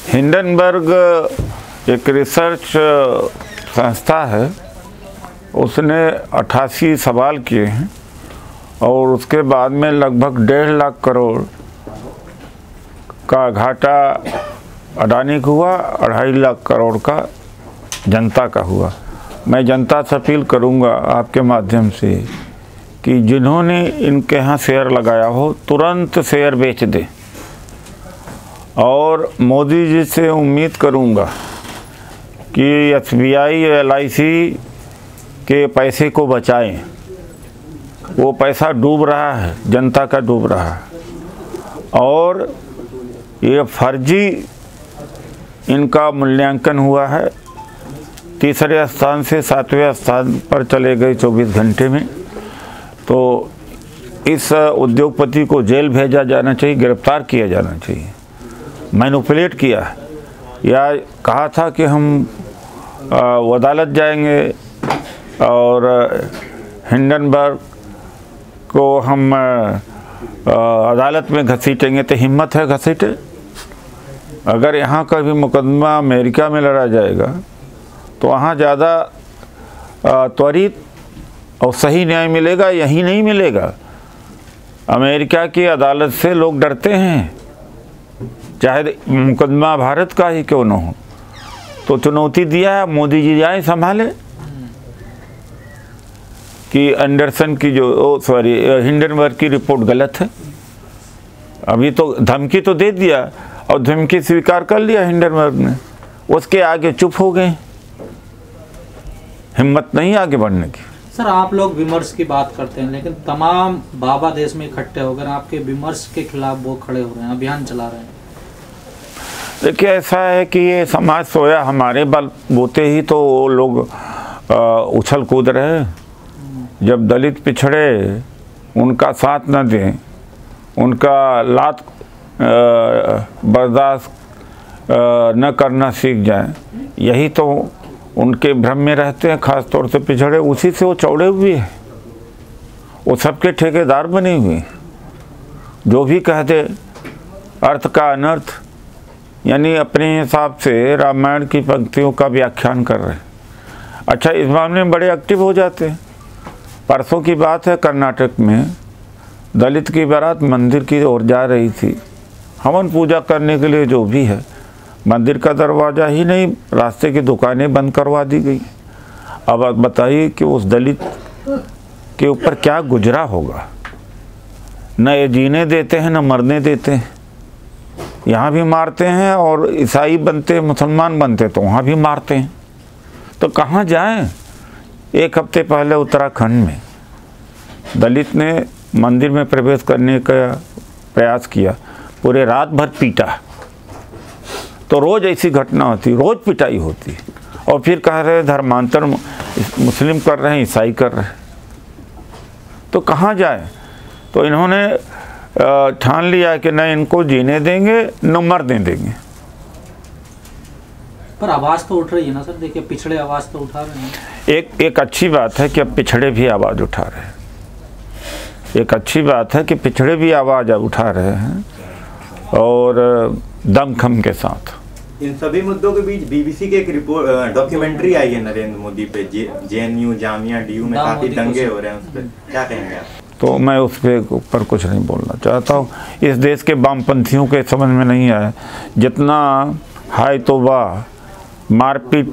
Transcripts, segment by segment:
Hindenburg एक research संस्था है, उसने 88 सवाल किए हैं और उसके बाद में लगभग 1.5 लाख करोड़ का घाटा अडानी को हुआ, 2.5 लाख करोड़ का जनता का हुआ। मैं जनता से अपील करूंगा आपके माध्यम से कि जिन्होंने इनके यहाँ शेयर लगाया हो तुरंत शेयर बेच दें, और मोदी जी से उम्मीद करूंगा कि SBI LIC के पैसे को बचाएं। वो पैसा डूब रहा है, जनता का डूब रहा है, और ये फर्जी इनका मूल्यांकन हुआ है। तीसरे स्थान से 7वें स्थान पर चले गए 24 घंटे में। तो इस उद्योगपति को जेल भेजा जाना चाहिए, गिरफ्तार किया जाना चाहिए। मैनिपुलेट किया या कहा था कि हम अदालत जाएंगे और हिंडनबर्ग को हम अदालत में घसीटेंगे, तो हिम्मत है घसीटे? अगर यहाँ का भी मुकदमा अमेरिका में लड़ा जाएगा तो वहाँ ज़्यादा त्वरित और सही न्याय मिलेगा, यहीं नहीं मिलेगा। अमेरिका की अदालत से लोग डरते हैं, चाहे मुकदमा भारत का ही क्यों न हो। तो चुनौती दिया है, मोदी जी आए संभाले कि एंडरसन की हिंडनबर्ग की रिपोर्ट गलत है। अभी तो धमकी तो दे दिया और धमकी स्वीकार कर लिया हिंडनबर्ग ने, उसके आगे चुप हो गए, हिम्मत नहीं आगे बढ़ने की। सर, आप लोग विमर्श की बात करते हैं, लेकिन तमाम बाबा देश में इकट्ठे होकर आपके विमर्श के खिलाफ वो खड़े हो रहे हैं, अभियान चला रहे हैं। देखिए, ऐसा है कि ये समाज सोया, हमारे बल बोते ही तो वो लोग उछल कूद रहे। जब दलित पिछड़े उनका साथ न दें, उनका लात बर्दाश्त न करना सीख जाएं, यही तो उनके भ्रम में रहते हैं। ख़ास तौर से पिछड़े, उसी से वो चौड़े हुए हैं, वो सबके ठेकेदार बने हुए। जो भी कह दे अर्थ का अनर्थ, यानी अपने हिसाब से रामायण की पंक्तियों का व्याख्यान कर रहे हैं। अच्छा, इस मामले में बड़े एक्टिव हो जाते हैं। परसों की बात है, कर्नाटक में दलित की बारात मंदिर की ओर जा रही थी, हवन पूजा करने के लिए। जो भी है, मंदिर का दरवाज़ा ही नहीं, रास्ते की दुकानें बंद करवा दी गई। अब आप बताइए कि उस दलित के ऊपर क्या गुजरा होगा। न ये जीने देते हैं, न मरने देते हैं। यहाँ भी मारते हैं, और ईसाई बनते, मुसलमान बनते तो वहाँ भी मारते हैं। तो कहाँ जाएं? एक हफ्ते पहले उत्तराखंड में दलित ने मंदिर में प्रवेश करने का प्रयास किया, पूरे रात भर पीटा। तो रोज़ ऐसी घटना होती, रोज़ पिटाई होती, और फिर कह रहे धर्मांतर मुस्लिम कर रहे हैं, ईसाई कर रहे हैं। तो कहाँ जाए? तो इन्होंने ठान लिया कि न इनको जीने देंगे, न मरने देंगे। पर आवाज़ तो उठ रही है ना सर, देखिए पिछड़े आवाज़ तो उठा रहे हैं। एक अच्छी बात है कि अब पिछड़े भी आवाज़ उठा रहे हैं। एक अच्छी बात है कि पिछड़े भी आवाज़ उठा रहे हैं, और दमखम के साथ। इन सभी मुद्दों के बीच BBC की एक रिपोर्ट डॉक्यूमेंट्री आई है नरेंद्र मोदी पे, JNU जामिया DU में काफ़ी दंगे हो रहे हैं, उस पर क्या कहेंगे आप? तो मैं उस पर कुछ नहीं बोलना चाहता हूँ। इस देश के वामपंथियों के समझ में नहीं आया। जितना हाय तौबा, मारपीट,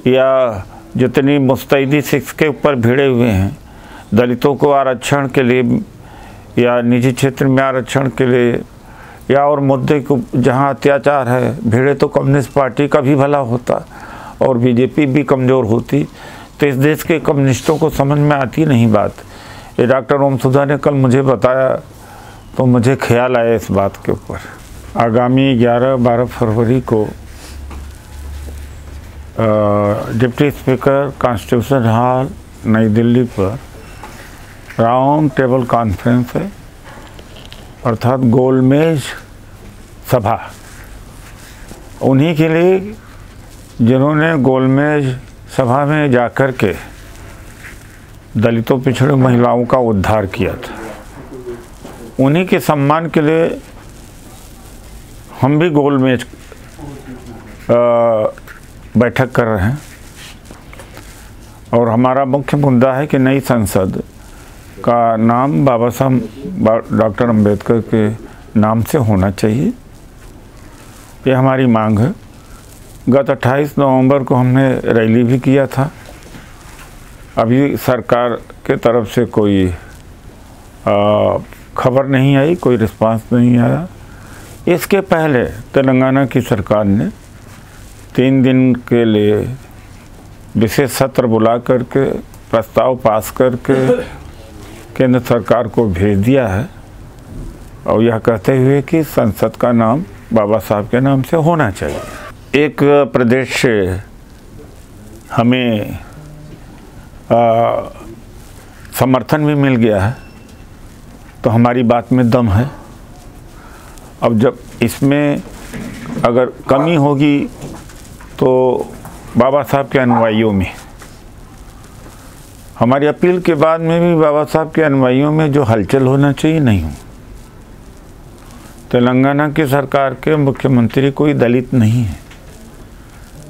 या जितनी मुस्तैदी सिक्स के ऊपर भिड़े हुए हैं दलितों को आरक्षण के लिए, या निजी क्षेत्र में आरक्षण के लिए, या और मुद्दे को जहाँ अत्याचार है, भिड़े तो कम्युनिस्ट पार्टी का भी भला होता और BJP भी कमज़ोर होती। तो इस देश के कम्युनिस्टों को समझ में आती नहीं बात। ये डॉक्टर ओम सुधा ने कल मुझे बताया तो मुझे ख्याल आया इस बात के ऊपर। आगामी 11-12 फरवरी को डिप्टी स्पीकर कॉन्स्टिट्यूशन हॉल नई दिल्ली पर राउंड टेबल कॉन्फ्रेंस है, अर्थात गोलमेज सभा। उन्हीं के लिए जिन्होंने गोलमेज सभा में जाकर के दलितों पिछड़े महिलाओं का उद्धार किया था, उन्हीं के सम्मान के लिए हम भी गोलमेज बैठक कर रहे हैं और हमारा मुख्य मुद्दा है कि नई संसद का नाम बाबा साहब डॉक्टर अंबेडकर के नाम से होना चाहिए। ये हमारी मांग है। गत 28 नवंबर को हमने रैली भी किया था। अभी सरकार के तरफ से कोई खबर नहीं आई, कोई रिस्पांस नहीं आया। इसके पहले तेलंगाना की सरकार ने 3 दिन के लिए विशेष सत्र बुला करके प्रस्ताव पास करके केंद्र सरकार को भेज दिया है और यह कहते हुए कि संसद का नाम बाबा साहब के नाम से होना चाहिए। एक प्रदेश से हमें समर्थन भी मिल गया है तो हमारी बात में दम है। अब जब इसमें अगर कमी होगी तो बाबा साहब के अनुयायियों में, हमारी अपील के बाद में भी बाबा साहब के अनुयायियों में जो हलचल होना चाहिए नहीं हो। तेलंगाना की सरकार के मुख्यमंत्री कोई दलित नहीं है।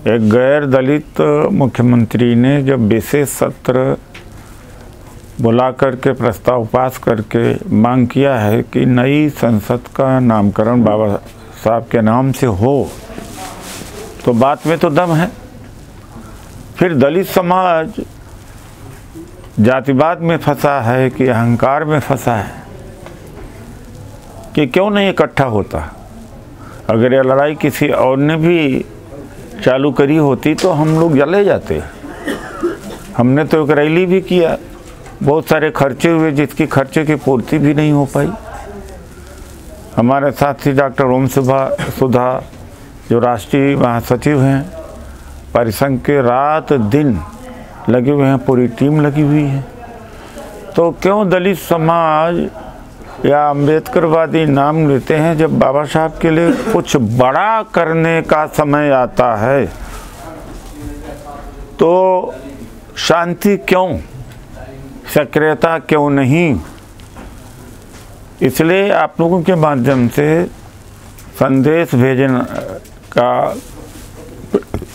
एक गैर दलित मुख्यमंत्री ने जब विशेष सत्र बुला करके प्रस्ताव पास करके मांग किया है कि नई संसद का नामकरण बाबा साहब के नाम से हो, तो बात में तो दम है। फिर दलित समाज जातिवाद में फंसा है कि अहंकार में फंसा है कि क्यों नहीं इकट्ठा होता। अगर ये लड़ाई किसी और ने भी चालू करी होती तो हम लोग जले जाते। हमने तो एक रैली भी किया, बहुत सारे खर्चे हुए जिसकी खर्चे की पूर्ति भी नहीं हो पाई। हमारे साथी डॉक्टर ओम सुधा जो राष्ट्रीय महासचिव हैं परिसंघ के, रात दिन लगे हुए हैं, पूरी टीम लगी हुई है। तो क्यों दलित समाज या अम्बेडकरवादी नाम लेते हैं जब बाबा साहब के लिए कुछ बड़ा करने का समय आता है तो शांति क्यों, सक्रियता क्यों नहीं। इसलिए आप लोगों के माध्यम से संदेश भेजने का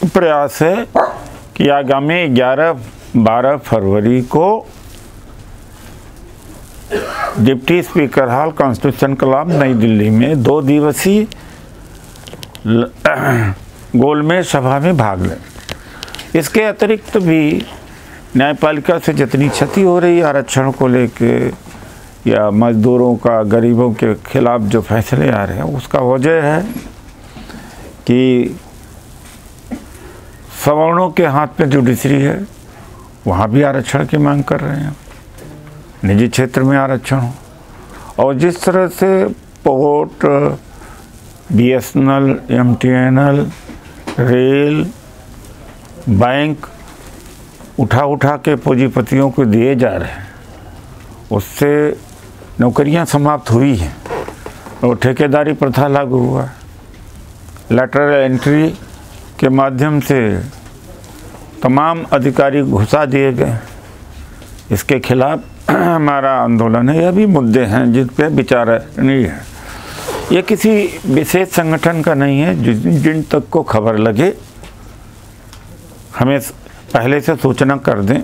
प्रयास है कि आगामी 11-12 फरवरी को deputy speaker hall constitution club नई दिल्ली में 2 दिवसीय गोलमेज सभा में भाग लें। इसके अतिरिक्त भी न्यायपालिका से जितनी क्षति हो रही है आरक्षण को लेके या मजदूरों का, गरीबों के खिलाफ जो फैसले आ रहे हैं, उसका वजह है कि सवर्णों के हाथ में जुडिशरी है, वहाँ भी आरक्षण की मांग कर रहे हैं, निजी क्षेत्र में आरक्षण हो। और जिस तरह से port, BSNL, MTNL, rail, bank उठा के पूंजीपतियों को दिए जा रहे हैं, उससे नौकरियां समाप्त हुई हैं और ठेकेदारी प्रथा लागू हुआ। लेटरल एंट्री के माध्यम से तमाम अधिकारी घुसा दिए गए। इसके खिलाफ हमारा आंदोलन है। यह भी मुद्दे हैं जिन पे विचारणीय है। ये किसी विशेष संगठन का नहीं है। जिन तक को खबर लगे हमें पहले से सूचना कर दें,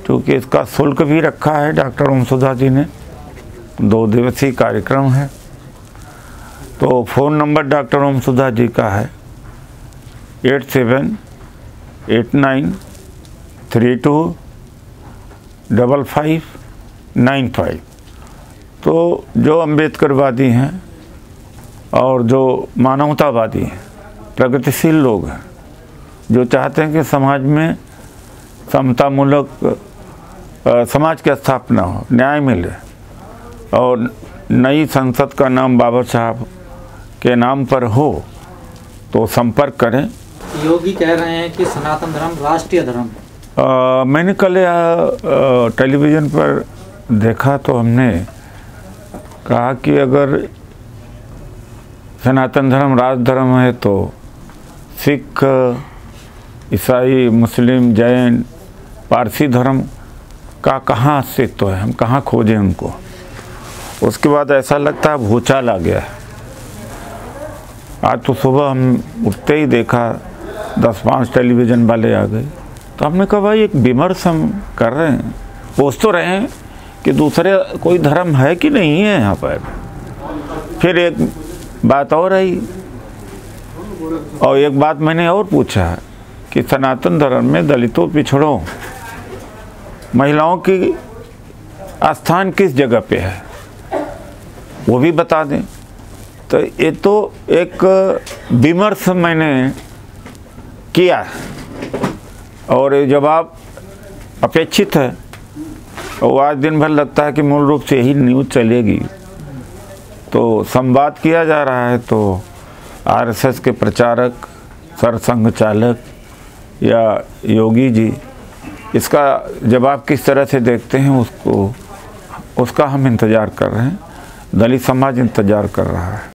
क्योंकि इसका शुल्क भी रखा है डॉक्टर ओम सुधा जी ने। 2 दिवसीय कार्यक्रम है। तो फ़ोन नंबर डॉक्टर ओम सुधा जी का है 8789325595। तो जो अम्बेडकरवादी हैं और जो मानवतावादी हैं, प्रगतिशील लोग हैं, जो चाहते हैं कि समाज में समतामूलक समाज की स्थापना हो, न्याय मिले और नई संसद का नाम बाबा साहब के नाम पर हो, तो संपर्क करें। योगी कह रहे हैं कि सनातन धर्म राष्ट्रीय धर्म। मैंने कल टेलीविज़न पर देखा तो हमने कहा कि अगर सनातन धर्म राज धर्म है तो सिख, ईसाई, मुस्लिम, जैन, पारसी धर्म का कहाँ अस्तित्व है, हम कहाँ खोजें उनको। उसके बाद ऐसा लगता है भूचाल आ गया। आज तो सुबह हम उठते ही देखा 10-5 टेलीविज़न वाले आ गए, तो हमने कहा भाई एक विमर्श हम कर रहे हैं, पूछ तो रहे हैं कि दूसरे कोई धर्म है कि नहीं है यहाँ पर। फिर एक बात और आई, और एक बात मैंने और पूछा कि सनातन धर्म में दलितों, पिछड़ों, महिलाओं की स्थान किस जगह पे है, वो भी बता दें। तो ये तो एक विमर्श मैंने किया और ये जवाब अपेक्षित है, और आज दिन भर लगता है कि मूल रूप से यही न्यूज़ चलेगी। तो संवाद किया जा रहा है, तो आरएसएस के प्रचारक, सरसंघ चालक या योगी जी इसका जवाब किस तरह से देखते हैं, उसका हम इंतज़ार कर रहे हैं, दलित समाज इंतज़ार कर रहा है।